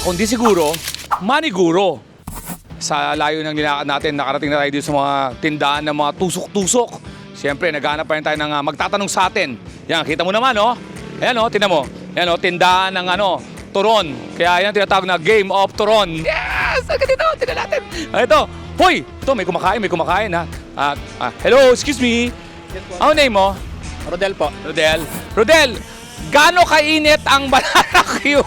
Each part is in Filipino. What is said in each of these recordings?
kundi siguro, maniguro. Sa layo ng nilakad natin, nakarating na tayo dito sa mga tindahan ng mga tusok-tusok. Siyempre, naghahanap pa rin tayo ng magtatanong sa atin. Yan, kita mo naman, oh. Ayan, oh, tingnan mo. Ayan, oh, tindahan ng turon. Kaya yan tinatawag na Game of Turon. Yes! Agad dito, tingnan natin. Ito, hoy! Ito, may kumakain, ha. Hello, excuse me. Ano name mo? Rodel po. Rodel, gaano kainit ang banana Q?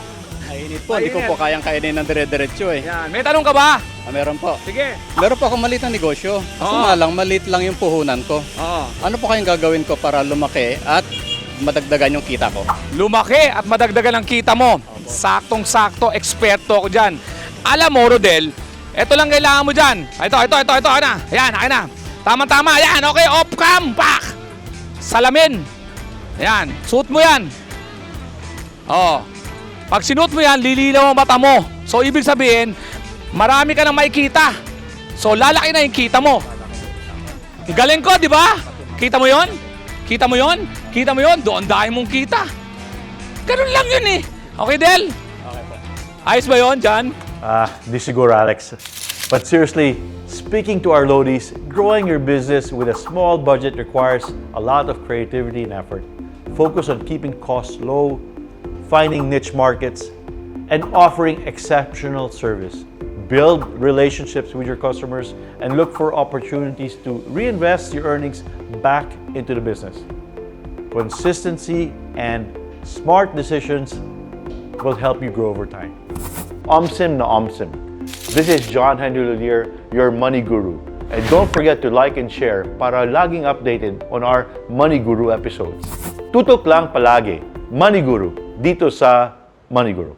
Mainit po. Hindi ko po kayang kainin ng dire-diretso eh. Yan, may tanong ka ba? Meron po. Sige. Meron po akong maliit na negosyo. Kaso nga lang, maliit lang yung puhunan ko. Oo. Ano po kayong gagawin ko para lumaki at madagdagan yung kita ko? Lumaki at madagdagan ang kita mo. Saktong-sakto, eksperto ako dyan. Alam mo, Rodel, ito lang kailangan mo dyan. Ito, na. Ayan, akin na. Tama-tama, ayan, okay, off cam, pak! Salamin. Ayan, suot mo yan. Oh. Pag sinuot mo yan, lilinaw ang mata mo. So, ibig sabihin, marami ka nang makikita. So, lalaki na yung kita mo. Galing ko, di ba? Kita mo yon? Kita mo yon? Kita mo yon? Doon dahil mong kita. Ganun lang yun eh. Okay, Del? Okay po. Ayos ba yun, John? Di siguro, Alex. But seriously, speaking to our loadies, growing your business with a small budget requires a lot of creativity and effort. Focus on keeping costs low, finding niche markets, and offering exceptional service. Build relationships with your customers and look for opportunities to reinvest your earnings back into the business. Consistency and smart decisions will help you grow over time. OMSIM na OMSIM. This is John Henry Lelier, your money guru. And don't forget to like and share para laging updated on our Money Guru episodes. Tutok lang palagi, Money Guru, dito sa Money Guru.